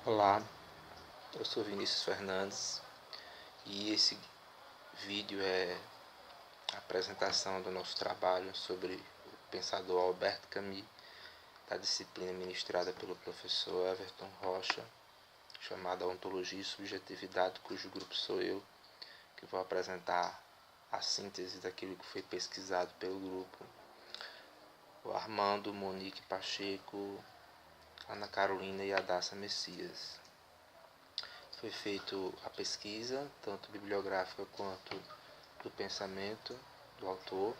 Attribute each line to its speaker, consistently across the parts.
Speaker 1: Olá, eu sou Vinícius Fernandes e esse vídeo é a apresentação do nosso trabalho sobre o pensador Albert Camus, da disciplina ministrada pelo professor Everton Rocha, chamada Ontologia e Subjetividade, cujo grupo sou eu, que vou apresentar a síntese daquilo que foi pesquisado pelo grupo. O Armando, Monique Pacheco, Ana Carolina e Adassa Messias. Foi feita a pesquisa, tanto bibliográfica quanto do pensamento do autor,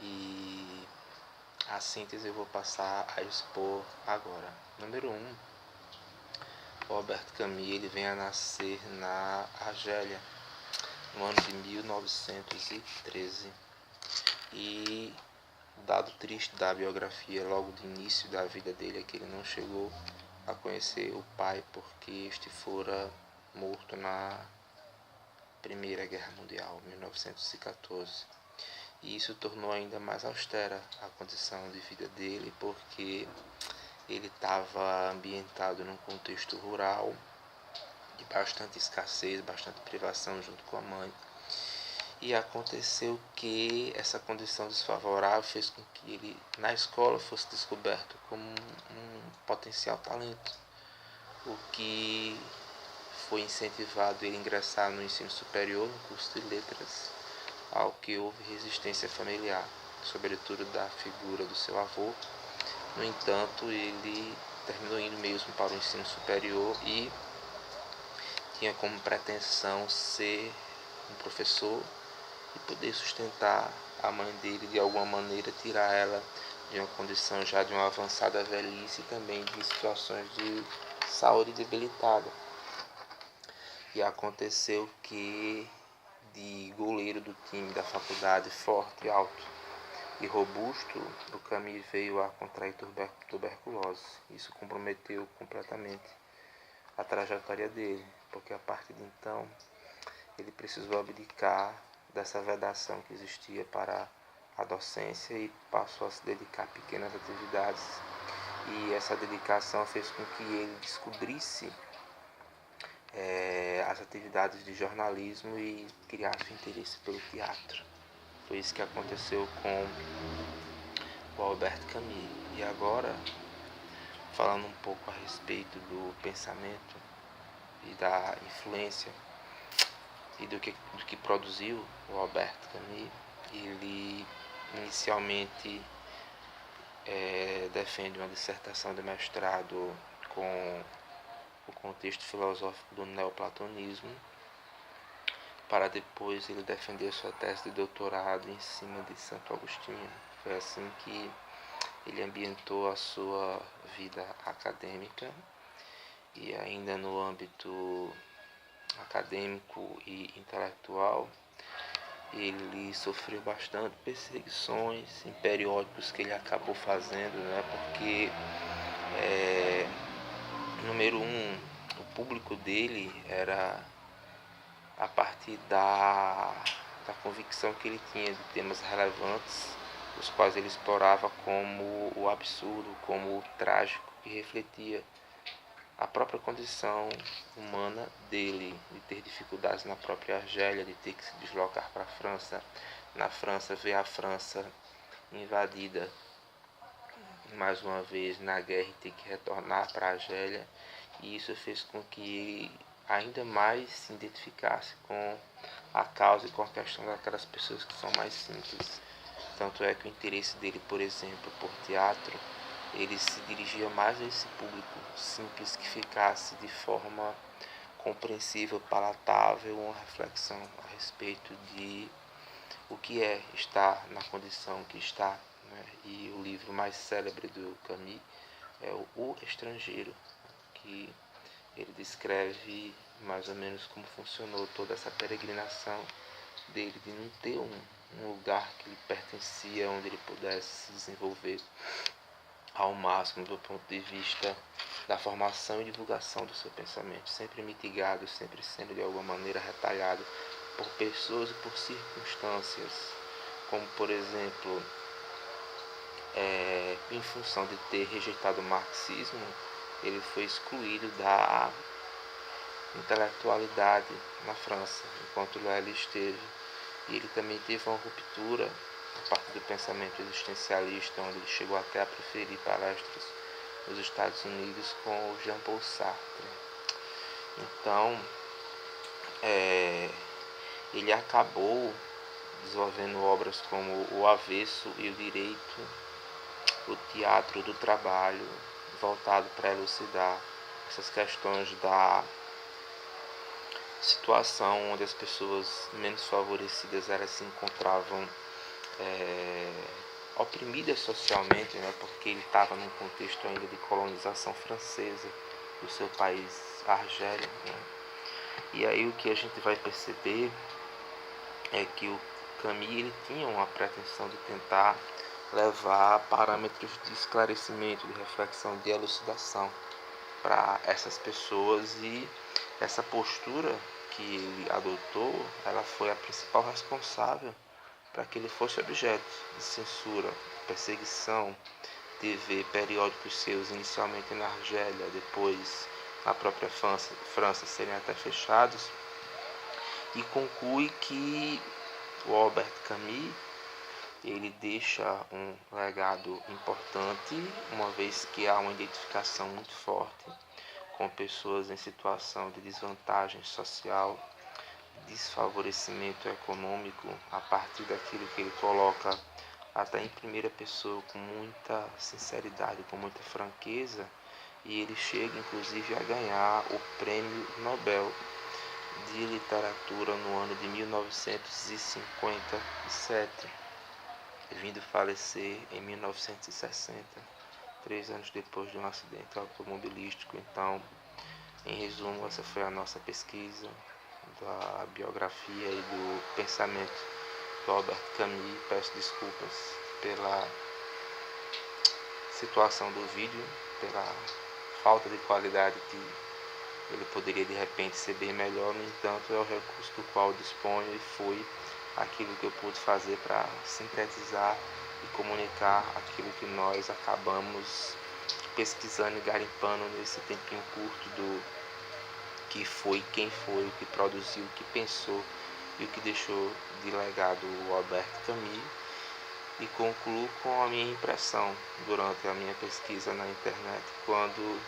Speaker 1: e a síntese eu vou passar a expor agora. Número 1. Albert Camus ele vem a nascer na Argélia, no ano de 1913, e o dado triste da biografia logo do início da vida dele é que ele não chegou a conhecer o pai, porque este fora morto na Primeira Guerra Mundial, 1914. E isso tornou ainda mais austera a condição de vida dele, porque ele estava ambientado num contexto rural, de bastante escassez, bastante privação junto com a mãe. E aconteceu que essa condição desfavorável fez com que ele, na escola, fosse descoberto como um potencial talento, o que foi incentivado ele a ingressar no ensino superior, no curso de letras, ao que houve resistência familiar, sobretudo da figura do seu avô. No entanto, ele terminou indo mesmo para o ensino superior e tinha como pretensão ser um professor e poder sustentar a mãe dele, de alguma maneira tirar ela de uma condição já de uma avançada velhice e também de situações de saúde debilitada. E aconteceu que, de goleiro do time da faculdade, forte, alto e robusto, o Camus veio a contrair tuberculose. Isso comprometeu completamente a trajetória dele, porque a partir de então ele precisou abdicar dessa vedação que existia para a docência e passou a se dedicar a pequenas atividades. E essa dedicação fez com que ele descobrisse as atividades de jornalismo e criasse o interesse pelo teatro. Foi isso que aconteceu com o Albert Camus. E agora, falando um pouco a respeito do pensamento e da influência e do que produziu o Albert Camus, ele inicialmente defende uma dissertação de mestrado com o contexto filosófico do neoplatonismo, para depois ele defender sua tese de doutorado em cima de Santo Agostinho. Foi assim que ele ambientou a sua vida acadêmica, e ainda no âmbito acadêmico e intelectual, ele sofreu bastante perseguições em periódicos que ele acabou fazendo, porque número 1, o público dele era a partir da convicção que ele tinha de temas relevantes, os quais ele explorava como o absurdo, como o trágico, que refletia a própria condição humana dele, de ter dificuldades na própria Argélia, de ter que se deslocar para a França, na França ver a França invadida mais uma vez na guerra e ter que retornar para a Argélia. E isso fez com que ele ainda mais se identificasse com a causa e com a questão daquelas pessoas que são mais simples. Tanto é que o interesse dele, por exemplo, por teatro, ele se dirigia mais a esse público simples, que ficasse de forma compreensível, palatável, uma reflexão a respeito de o que é estar na condição que está. E o livro mais célebre do Camus é O Estrangeiro, que ele descreve mais ou menos como funcionou toda essa peregrinação dele, de não ter um lugar que lhe pertencia, onde ele pudesse se desenvolver ao máximo do ponto de vista da formação e divulgação do seu pensamento, sempre mitigado, sempre sendo de alguma maneira retalhado por pessoas e por circunstâncias, como por exemplo, em função de ter rejeitado o marxismo, ele foi excluído da intelectualidade na França, enquanto lá ele esteve. E ele também teve uma ruptura a partir do pensamento existencialista, onde ele chegou até a preferir palestras nos Estados Unidos com o Jean-Paul Sartre. Então, ele acabou desenvolvendo obras como O Avesso e o Direito, o Teatro do Trabalho, voltado para elucidar essas questões da situação onde as pessoas menos favorecidas elas se encontravam oprimidas socialmente, né, porque ele estava num contexto ainda de colonização francesa do seu país, Argélia, né. E aí o que a gente vai perceber é que o Camus ele tinha uma pretensão de tentar levar parâmetros de esclarecimento, de reflexão, de elucidação para essas pessoas, e essa postura que ele adotou, ela foi a principal responsável para que ele fosse objeto de censura, perseguição, TV, periódicos seus, inicialmente na Argélia, depois na própria França serem até fechados, e conclui que o Albert Camus ele deixa um legado importante, uma vez que há uma identificação muito forte com pessoas em situação de desvantagem social, desfavorecimento econômico, a partir daquilo que ele coloca até em primeira pessoa com muita sinceridade, com muita franqueza, e ele chega inclusive a ganhar o Prêmio Nobel de Literatura no ano de 1957, vindo falecer em 1960, 3 anos depois de um acidente automobilístico. Então, em resumo, essa foi a nossa pesquisa da biografia e do pensamento do Albert Camus. Peço desculpas pela situação do vídeo, pela falta de qualidade que ele poderia de repente ser bem melhor. No entanto, é o recurso do qual disponho e foi aquilo que eu pude fazer para sintetizar e comunicar aquilo que nós acabamos pesquisando e garimpando nesse tempinho curto do que foi, quem foi, o que produziu, o que pensou e o que deixou de legado o Albert Camus. E concluo com a minha impressão durante a minha pesquisa na internet, quando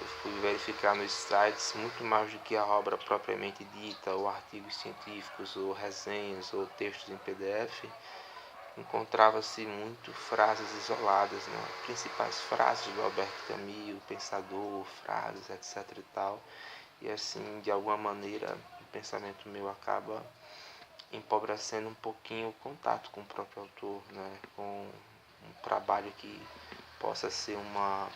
Speaker 1: eu fui verificar nos sites, muito mais do que a obra propriamente dita, ou artigos científicos, ou resenhas, ou textos em PDF, encontrava-se muito frases isoladas, né? Principais frases do Albert Camus, o pensador, frases, etc e tal. E assim, de alguma maneira, o pensamento meu acaba empobrecendo um pouquinho o contato com o próprio autor, né? Com um trabalho que possa ser uma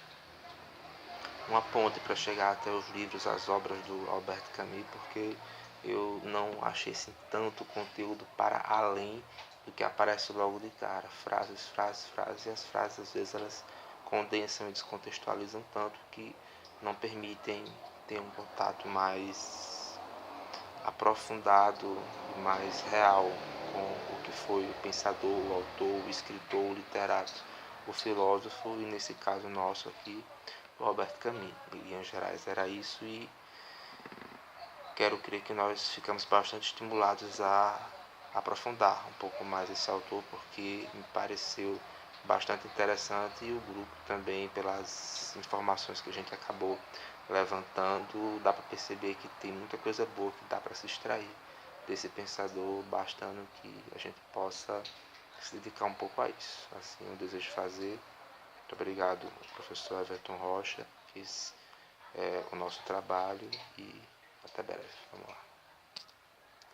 Speaker 1: ponte para chegar até os livros, as obras do Albert Camus, porque eu não achei assim, tanto conteúdo para além do que aparece logo de cara. Frases, frases, frases, e as frases às vezes elas condensam e descontextualizam tanto que não permitem ter um contato mais aprofundado e mais real com o que foi o pensador, o autor, o escritor, o literato, o filósofo, e nesse caso nosso aqui, o Albert Camus. Em linhas gerais era isso, e quero crer que nós ficamos bastante estimulados a aprofundar um pouco mais esse autor, porque me pareceu bastante interessante, e o grupo também, pelas informações que a gente acabou levantando, dá para perceber que tem muita coisa boa que dá para se extrair desse pensador, bastando que a gente possa se dedicar um pouco a isso. Assim eu desejo fazer. Muito obrigado, professor Everton Rocha, que esse é o nosso trabalho, e até breve. Vamos lá.